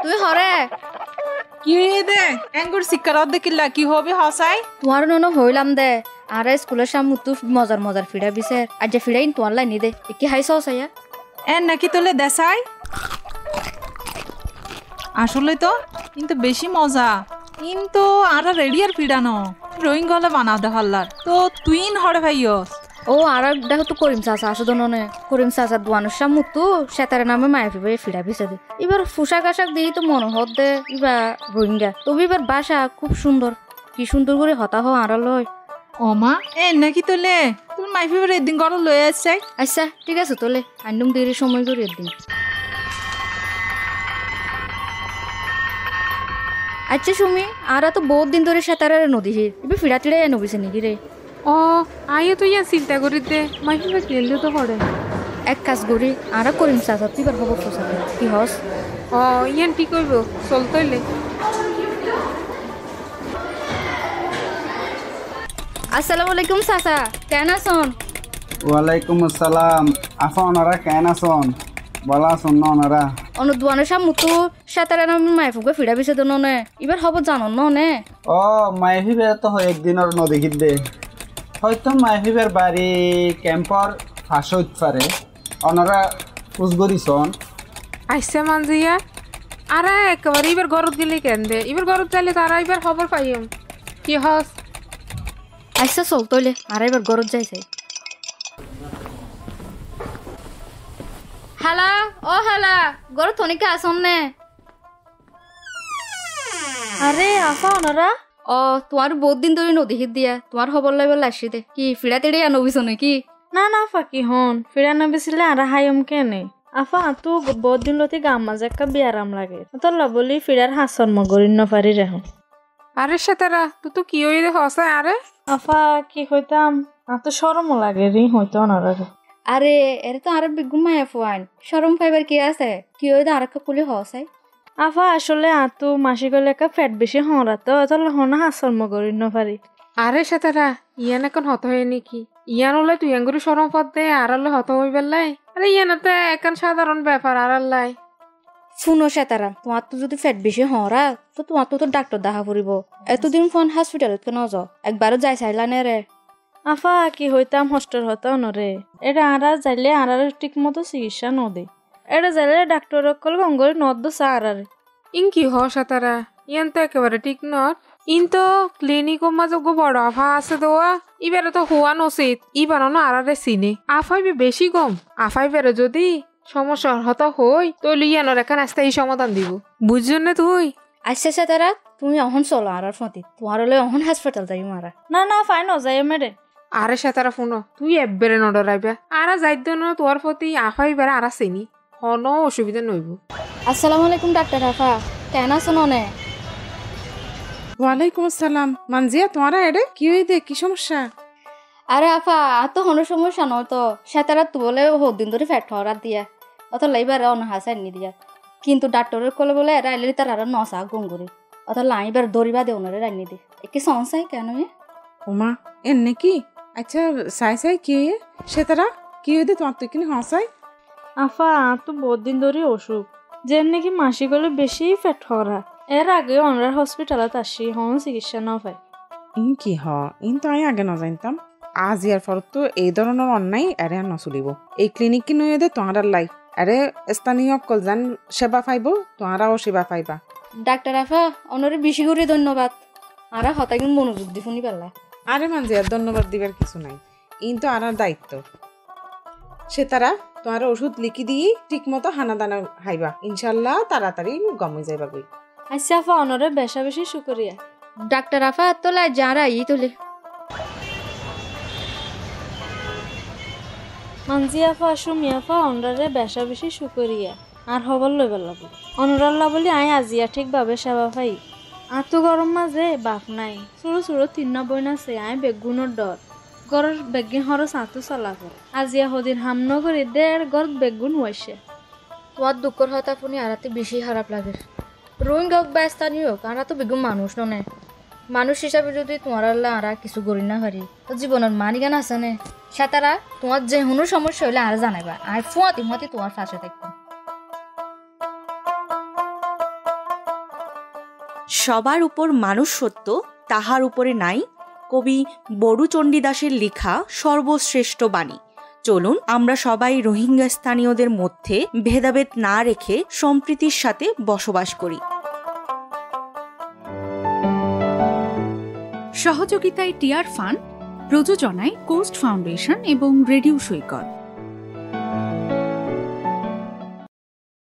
তুই হরে কি দে এঙ্গুর শিকারত দেখিলা কি হবে হসাই তোমার নন হইলাম দে আর স্কুলের সামনে তু মজার মজার ফিরা বিছে আজ যে ফিরাইন তোমার লাইনি দে কি হাইছ হসাইয়া এন নাকি তোলে দেশাই আসলে তো কিন্তু বেশি মজা কিন্তু আর রেডিয়ার ফিডানো ড্রয়িং গলে বানাও দে হল্লার তো তুই হরে ভাইয়স ও আর দেখো তো করিম চাচা আসো দননে করিম চাচা দোয়ানোর সামনে তু সেতারে নামে মায়ের ফিবে ফিরা বিছে দে এবার পোশাক আশাক দিই তো মনে হত দে এবার রোহিঙ্গা তবে এবার বাসা খুব সুন্দর কি সুন্দর করে হতা হো আর লয় ও মা এন নাকি তোলে তোর মাই ফিবার একদিন গড় লয়ে আসছে আচ্ছা ঠিক আছে তোলে আইনুম দেরি সময় করে একদিন আচ্ছা সুমি আর তো বহুত দিন ধরে সেতারে নদী হির এবার ফিরা টিড়ে নবিছে নাকি রে ও আইয়ে তো ইয়া চিন্তা করি দে মাই ফিবার গেলে তো পড়ে এক কাজ করি আর করিম চাচা তুই বার হব পোশাক কি হস ও ইয়ান ঠিক হইব চল তইলে আসসালামু আলাইকুম চাচা কেন আছন ওয়ালাইকুম আসসালাম আফা ওনারা কেন আছেন বলা আছেন না ওনারা অনুদ্বানের সামনে তো সেতারে নামে মায়ের ফুকে ফিরা বিছে তো নে এবার হব জানো নে ও মাইফিবের তো একদিনের নদী দে হয়তো মাইফিবের বাড়ি ক্যাম্পর ফাঁস হইতে পারে ওনারা খোঁজ করিছন আইসা মানজিয়া আরে একেবারে এবার ঘরত গেলে কেন দে এবার ঘরত যাইলে তারা এবার খবর পাইম কি হস আচ্ছা চল তইলে আর এবার গরজ যাইছে হালা ও হালা গর থনিকে আসন নে আরে আসা ওনারা ও তোমার বহুত দিন ধরে নদী হিত দিয়া তোমার খবর লাইবার আসি দে কি ফিরা তেড়ে নবিছ নাকি না না ফাঁকি হন ফিরা না বেছিলে আর হাইম কেনে আফা তু বহুত দিন লতি গাম মাঝে একটা বিয়ারাম লাগে তোর বলি ফিরার হাসন মগরিন নপারি রেহন আরে সেতারা তুই তো কি হই রে হসাই আরে আফা কি হইতাম আর তো সরমও লাগে রি হইতো অনারে আরে এর তো আরে বিগুম মায়া ফুয়ান শরম পাইবার কি আছে কি ওই আর একটা কুলি হসাই আফা আসলে আতু মাসি গলে একটা ফ্যাট বেশি হরা তো তোর হন হাসন মগরিন নপারি আরে সেতারা ইয়ান এখন হত হয় নাকি ইয়ান হলে তুই এঙ্গুরি সরম পদ দে আর হলে হত হই বেলাই আরে ইয়ান তো এখন সাধারণ ব্যাপার আর আল্লাই শুনো সেতারা তোমার তো যদি ফ্যাট বেশি হরা তো তোমার তো ডাক্তার দেখা পড়িব এতদিন ফোন হসপিটালত কেন যাও একবারও যাই চাইলা নে রে আফা কি হইতাম হস্টেল হতো নরে এটা আরা যাইলে আর ঠিক মতো চিকিৎসা নদে এটা যাইলে ডাক্তার কল গঙ্গরি নদ দোসা আর ইন কি হ সেতারা ইয়ান তো একেবারে ঠিক নট ইন তো ক্লিনিক মাঝে বড় আফা আছে দোয়া ইবারে তো হওয়া নসিত ইবারও আরারে চিনে আফাইবে বেশি কম আফাইবারে যদি সমস্যা হতা হই তইলে ইয়ানোর এখন আস্তে এই সমাধান দিব বুঝছেন না তুই আচ্ছা সেতারা তুমি অহন চলো আর ফতি তোমার হলে অহন হসপিটাল যাই মারা না না ফাইন যাই মেরে আরে সেতারা ফোনো তুই এবারে নডরাইবা আরা যাইদ না তোর প্রতি আফাইবারে আরা চিনি কোনো অসুবিধা নইব আসসালামু আলাইকুম ডাক্তার আফা কেন আছো নে ওয়ালাইকুম আসসালাম মানজিয়া তোমারা এডে কি হই দে কি সমস্যা আরে আফা আর তো হনো সমস্যা নয় তো সেতারা তো বলে দিন ধরে ফ্যাট হওয়ার দিয়া অত লাইবারে অন্য হাসা নি দিয়া কিন্তু ডাক্তারের কলে বলে রাইলে তার আর নসা গঙ্গুরি অত লাইবার দরিবা দে ওনারে রাইনি দে কি সংসাই কেন ওমা এন নাকি আচ্ছা সাই সাই কি হয়ে সেতারা কি হই দে তোমার তুই কিনে হসাই আফা তো বহুত দিন ধরে অসুখ যে নাকি মাসি গলে বেশি ফ্যাট হরা এর আগে অনরার হসপিটালত আসি হন চিকিৎসা না পায় ইন কি হ ইন তো আমি আগে নজানতাম আজ ইয়ার ফলত তো এই ধরনের অন্যায় আরে আর নচলিব এই ক্লিনিক কি নই দে তোমার লাই আরে স্থানীয় কলজান সেবা পাইব তোমারাও সেবা পাইবা ডাক্তার আফা অনরে বেশি করে ধন্যবাদ আর হতাই মনোযোগ দি শুনি পারলা আরে মানজিয়া ধন্যবাদ দিবার কিছু নাই ইন তো আর দায়িত্ব সে তারা তোমার ওষুধ লিখি দিয়ে ঠিক মতো হানা দানা হাইবা ইনশাল্লাহ তাড়াতাড়ি গমে যাইবা গই আচ্ছা আফা অনরে বেশা বেশি শুকরিয়া ডাক্তার আফা তোলা যারা ই তোলে মানজি আফা সুমি আফা অনরারে বেশা বেশি শুকরিয়া আর হবল লইবার লাগবে অনরাল্লা বলি আই আজিয়া ঠিকভাবে সেবা পাই আর তো গরম মাঝে বাপ নাই ছোটো ছোটো 3 বইন আছে আই বেগুনের ডর গড়ের বেগিন হর সাঁতু চলা করে আজিয়া হদিন হাম নগরী দের গড় বেগুন হয়েছে তোমার দুঃখর হতা শুনি আরাতে বেশি খারাপ লাগে রোহিঙ্গা হোক বা স্থানীয় হোক আরা তো বেগুন মানুষ নয় মানুষ হিসাবে যদি তোমার আল্লাহ আরা কিছু করি না পারি তো জীবনের মানিগান আছে নে সেতারা তোমার যে কোনো সমস্যা হইলে আর জানাইবা আর ফুয়াতি তোমার পাশে থাকবো সবার উপর মানুষ সত্য, তাহার উপরে নাই কবি বড়ু চণ্ডীদাসের লেখা সর্বশ্রেষ্ঠ বাণী। চলুন আমরা সবাই রোহিঙ্গা স্থানীয়দের মধ্যে ভেদাভেদ না রেখে সম্প্রীতির সাথে বসবাস করি। সহযোগিতায় টিআর ফান্ড, প্রযোজনায় কোস্ট ফাউন্ডেশন এবং রেডিও সৈকত।